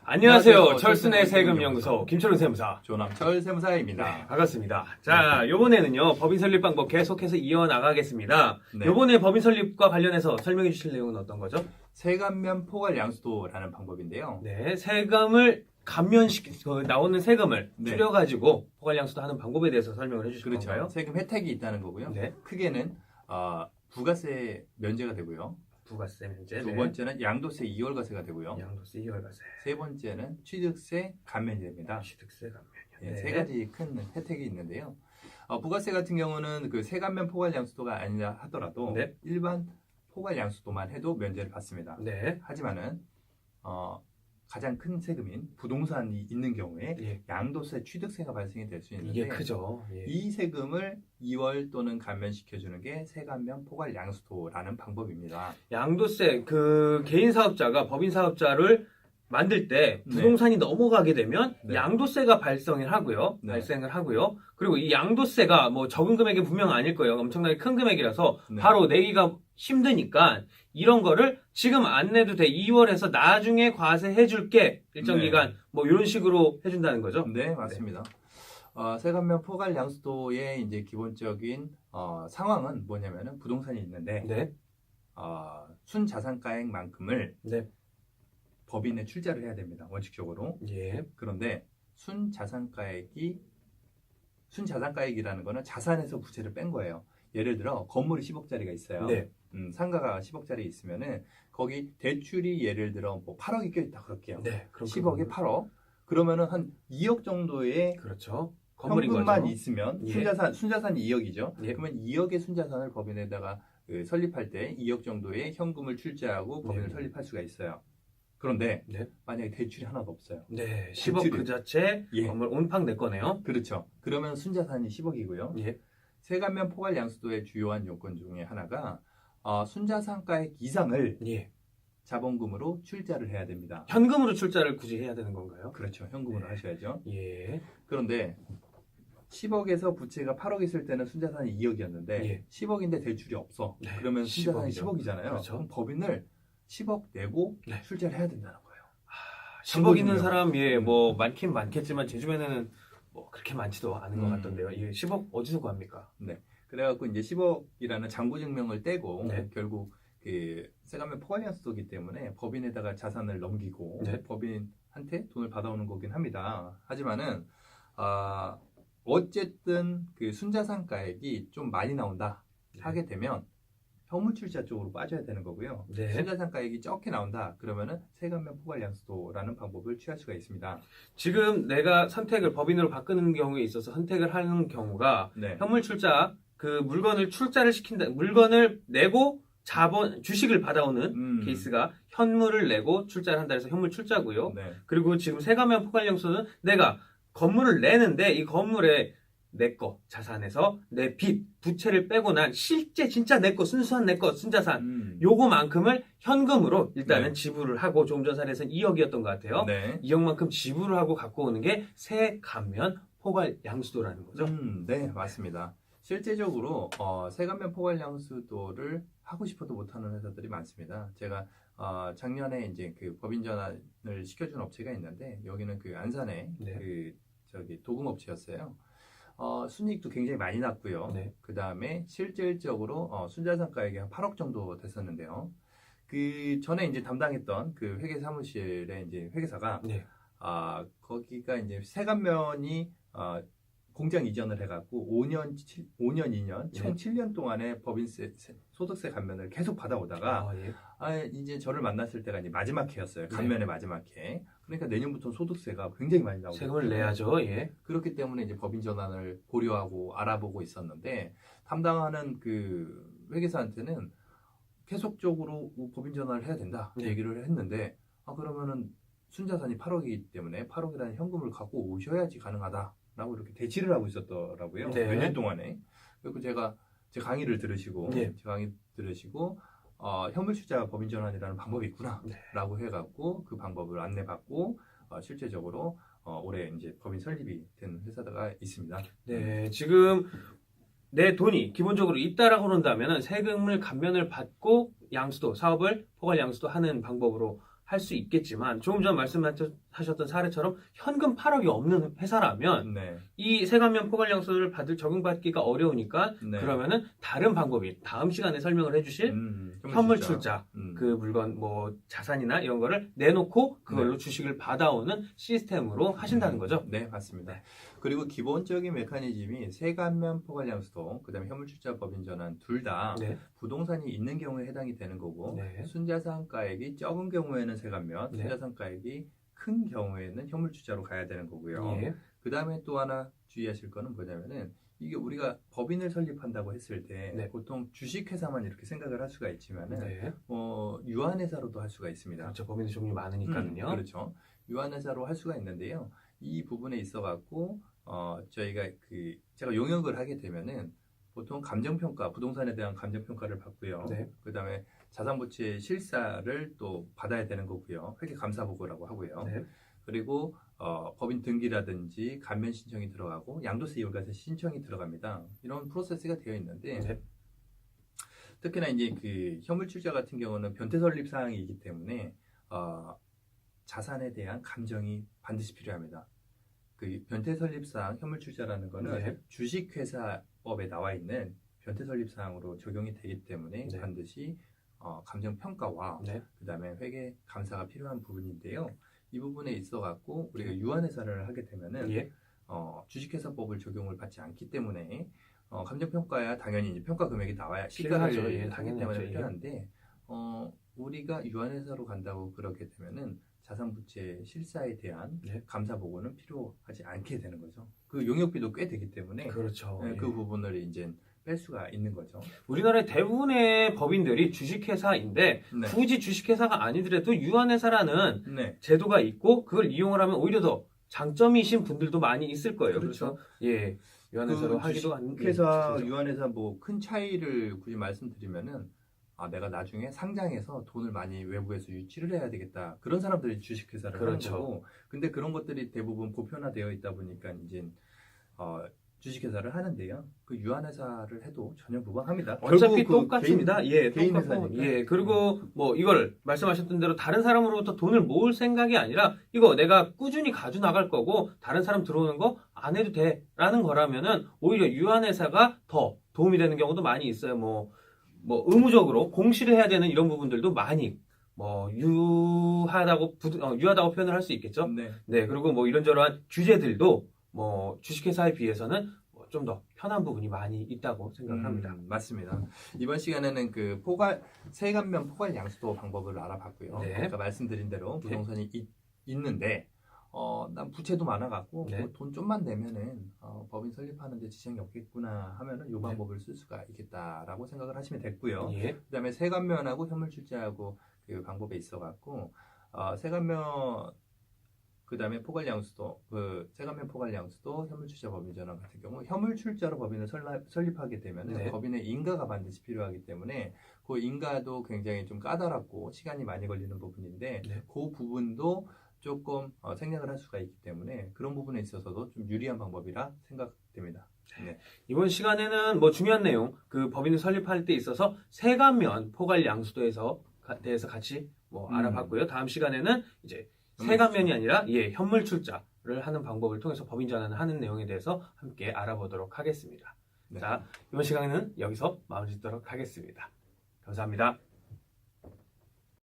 안녕하세요. 철순의 세금연구소 김철훈 세무사. 조남철 세무사입니다. 네, 반갑습니다. 자, 요번에는요, 법인 설립 방법 계속해서 이어나가겠습니다. 네. 요번에 법인 설립과 관련해서 설명해 주실 내용은 어떤 거죠? 세감면 포괄 양수도라는 방법인데요. 네, 세금을 나오는 세금을 네. 줄여가지고 포괄양수도 하는 방법에 대해서 설명을 해주실 그렇죠. 건가요? 세금 혜택이 있다는 거고요. 네. 크게는 부가세 면제가 되고요. 부가세 면제. 두 번째는 양도세 2월과세가 되고요. 양도세, 이월과세, 세 번째는 취득세 감면이 됩니다. 취득세 감면이요. 네, 세 가지 큰 혜택이 있는데요. 부가세 같은 경우는 그 세감면 포괄 양수도가 아니라 하더라도 네. 일반 포괄 양수도만 해도 면제를 받습니다. 네. 하지만은 가장 큰 세금인 부동산이 있는 경우에 예. 양도세, 취득세가 발생이 될 수 있는데 이게 크죠. 예. 이 세금을 2월 또는 감면시켜주는 게 세감면 포괄 양수도라는 방법입니다. 양도세, 개인 사업자가 법인 사업자를 만들 때 부동산이 넘어가게 되면 네. 양도세가 발생을 하고요. 그리고 이 양도세가 뭐 적은 금액이 분명 아닐 거예요. 엄청나게 큰 금액이라서 네. 바로 내기가 힘드니까 이런 거를 지금 안 내도 돼. 2월에서 나중에 과세해 줄게. 일정 네. 기간 뭐 이런 식으로 해준다는 거죠. 네, 맞습니다. 세감면 포괄 양수도의 이제 기본적인 상황은 뭐냐면은 부동산이 있는데 네. 순자산가액만큼을 네. 법인에 출자를 해야 됩니다. 원칙적으로. 예. 그런데 순자산가액이라는 거는 자산에서 부채를 뺀 거예요. 예를 들어 건물이 10억짜리가 있어요. 네. 상가가 10억짜리 있으면은 거기 대출이 예를 들어 뭐 8억이 껴있다 그럴게요. 네. 그럼 10억에 8억. 그러면은 한 2억 정도의 그렇죠. 건물인 현금만 거죠. 있으면 예. 순자산이 2억이죠. 예. 그러면 2억의 순자산을 법인에다가 설립할 때 2억 정도의 현금을 출자하고 법인을 네. 설립할 수가 있어요. 그런데 네. 만약에 대출이 하나도 없어요. 네. 10억 대출이- 그 자체 예. 건물 온팡 내 거네요. 그렇죠. 그러면 순자산이 10억이고요. 예. 세감면 포괄 양수도의 주요한 요건 중에 하나가 순자산가액 이상을 예. 자본금으로 출자를 해야 됩니다. 현금으로 출자를 굳이 해야 되는 건가요? 그렇죠. 현금으로 네. 하셔야죠. 예. 그런데 10억에서 부채가 8억 있을 때는 순자산이 2억이었는데 예. 10억인데 대출이 없어. 네, 그러면 순자산이 10억이죠. 10억이잖아요. 그렇죠. 그럼 법인을 10억 내고 네. 출자를 해야 된다는 거예요. 10억 있는 정보증명. 사람, 예, 뭐, 많긴 많겠지만, 제 주변에는 뭐, 그렇게 많지도 않은 것 음. 같던데요. 예, 10억 어디서 구합니까? 그래갖고 이제 10억이라는 잔고증명을 떼고 네. 결국 그 세감면 포괄 양수도기 때문에 법인에다가 자산을 넘기고 네. 법인한테 돈을 받아오는 거긴 합니다. 하지만은 어쨌든 그 순자산가액이 좀 많이 나온다 하게 되면 현물출자 쪽으로 빠져야 되는 거고요. 네. 순자산가액이 적게 나온다 그러면은 세감면 포괄 양수도라는 방법을 취할 수가 있습니다. 지금 내가 법인으로 바꾸는 경우에 있어서 선택을 하는 경우가, 네. 현물 출자, 물건을 내고 주식을 받아오는 케이스가 현물을 내고 출자를 한다 해서 현물 출자고요. 네. 그리고 지금 세감면 포괄양수는 내가 건물을 내는데 이 건물에 내 거, 자산에서 내 빚, 부채를 빼고 난 실제 진짜 내 거, 순수한 내 거, 순자산 요거만큼을 현금으로 일단은 네. 지불을 하고, 조금 전 사례에서는 2억이었던 것 같아요. 네. 2억만큼 지불을 하고 갖고 오는 게 세감면 포괄양수도라는 거죠. 네, 맞습니다. 실제적으로 세감면 포괄 양수도를 하고 싶어도 못하는 회사들이 많습니다. 제가 작년에 이제 그 법인 전환을 시켜준 업체가 있는데 여기는 그 안산에 네. 도금업체였어요. 순이익도 굉장히 많이 났고요. 네. 그 다음에 실질적으로 순자산가액이 한 8억 정도 됐었는데요. 그 전에 이제 담당했던 그 회계 사무실의 이제 회계사가 네. 거기가 이제 세감면이 공장 이전을 해갖고 5년, 2년, 총 네. 7년 동안의 법인세, 소득세 감면을 계속 받아오다가 예. 이제 저를 만났을 때가 이제 마지막 해였어요. 네. 감면의 마지막 해. 그러니까 내년부터 소득세가 굉장히 많이 나오고 세금을 내야죠. 예. 그렇기 때문에 이제 법인 전환을 고려하고 알아보고 있었는데 담당하는 그 회계사한테는 계속적으로 법인 전환을 해야 된다 네. 얘기를 했는데 그러면은 순자산이 8억이기 때문에 8억이라는 현금을 갖고 오셔야지 가능하다라고 이렇게 대치를 하고 있었더라고요. 네. 몇 년 동안에. 그리고 제 강의를 들으시고 네. 현물 출자 법인 전환이라는 방법이 있구나라고 네. 해갖고 그 방법을 안내받고 실제적으로 올해 이제 법인 설립이 된 회사가 있습니다. 네, 지금 내 돈이 기본적으로 있다라고 그런다면 세금을 감면을 받고 사업을 포괄 양수도 하는 방법으로 할 수 있겠지만 조금 전 말씀하셨던 사례처럼 현금 8억이 없는 회사라면 네. 이 세관면 포괄영수를 적용받기가 어려우니까 네. 그러면은 다른 방법이 다음 시간에 설명을 해주실 현물 출자 그 물건 뭐 자산이나 이런 거를 내놓고 그걸로 주식을 받아오는 시스템으로 하신다는 거죠. 네, 맞습니다. 그리고 기본적인 메커니즘이 세관면 포괄량수도 그다음에 현물출자 법인전환 둘 다 네. 부동산이 있는 경우에 해당이 되는 거고 네. 순자산가액이 적은 경우에는 세관면, 네. 순자산가액이 큰 경우에는 현물출자로 가야 되는 거고요. 예. 그다음에 또 하나 주의하실 거는 뭐냐면은 이게 우리가 법인을 설립한다고 했을 때 네. 보통 주식회사만 이렇게 생각을 할 수가 있지만은 네. 유한회사로도 할 수가 있습니다. 그렇죠. 법인의 종류 많으니까요. 그렇죠. 유한회사로 할 수가 있는데요. 이 부분에 있어갖고 저희가 제가 용역을 하게 되면은 보통 감정평가, 부동산에 대한 감정평가를 받고요. 네. 그다음에 자산부채 실사를 또 받아야 되는 거고요. 회계감사보고라고 하고요. 네. 그리고 법인 등기라든지 감면 신청이 들어가고 양도세 이월과세 신청이 들어갑니다. 이런 프로세스가 되어 있는데 네. 특히나 이제 그 현물출자 같은 경우는 변태 설립 사항이기 때문에 자산에 대한 감정이 반드시 필요합니다. 그 변태 설립 사항 현물출자라는 거는 네. 주식회사법에 나와 있는 변태 설립 사항으로 적용이 되기 때문에 네. 반드시 감정 평가와 네. 그다음에 회계 감사가 필요한 부분인데요. 이 부분에 있어 갖고 우리가 유한회사를 하게 되면은 예. 주식회사법을 적용을 받지 않기 때문에 감정평가야 당연히 이제 평가 금액이 나와야 필요하죠. 시가를 예, 하기 당연하죠. 때문에 예. 필요한데 우리가 유한회사로 간다고 그렇게 되면은 자산부채 실사에 대한 네. 감사 보고는 필요하지 않게 되는 거죠. 그 용역비도 꽤 되기 때문에 그렇죠. 네, 예. 그 부분을 이제 뺄 수가 있는 거죠. 우리나라의 대부분의 법인들이 주식회사인데 네. 굳이 주식회사가 아니더라도 유한회사라는 네. 제도가 있고 그걸 이용을 하면 오히려 더 장점이신 분들도 많이 있을 거예요. 그렇죠. 예, 유한회사로 그 하기도 한 주식회사, 예, 유한회사 뭐 큰 차이를 굳이 말씀드리면은 내가 나중에 상장해서 돈을 많이 외부에서 유치를 해야 되겠다. 그런 사람들이 주식회사를 그렇죠. 하는 거고. 근데 그런 것들이 대부분 보편화되어 있다 보니까 이제 주식회사를 하는데요. 그 유한회사를 해도 전혀 무방합니다. 어차피 결국 그 똑같습니다. 예, 개인 똑같고, 회사니까. 예, 그리고 뭐 이걸 말씀하셨던 대로 다른 사람으로부터 돈을 모을 생각이 아니라 이거 내가 꾸준히 가져 나갈 거고 다른 사람 들어오는 거 안 해도 돼라는 거라면은 오히려 유한회사가 더 도움이 되는 경우도 많이 있어요. 뭐 의무적으로 공시를 해야 되는 이런 부분들도 많이 유하다고 표현을 할 수 있겠죠. 네. 네, 그리고 뭐 이런저런 규제들도 뭐 주식회사에 비해서는 좀 더 편한 부분이 많이 있다고 생각을 합니다. 맞습니다. 이번 시간에는 그 세관면 포괄 양수도 방법을 알아봤고요. 네. 아까 말씀드린 대로 부동산이 있는데 난 부채도 많아갖고 네. 돈 좀만 내면은 법인 설립하는데 지장이 없겠구나 하면은 이 방법을 쓸 수가 있겠다라고 생각을 하시면 됐고요. 예. 그다음에 세관면하고 현물출자하고 그 방법에 있어갖고 세관면 그다음에 포괄양수도 세관면 포괄양수도 현물출자 법인전환 같은 경우 현물출자로 법인을 설립하게 되면 네. 법인의 인가가 반드시 필요하기 때문에 그 인가도 굉장히 좀 까다롭고 시간이 많이 걸리는 부분인데 네. 그 부분도 조금 생략을 할 수가 있기 때문에 그런 부분에 있어서도 좀 유리한 방법이라 생각됩니다. 네. 이번 시간에는 뭐 중요한 내용, 그 법인을 설립할 때 있어서 세관면 포괄 양수도에서 대해서 같이 뭐 알아봤고요. 다음 시간에는 이제 세관면이 아니라 현물 출자를 하는 방법을 통해서 법인 전환을 하는 내용에 대해서 함께 알아보도록 하겠습니다. 네. 자, 이번 시간에는 여기서 마무리 짓도록 하겠습니다. 감사합니다.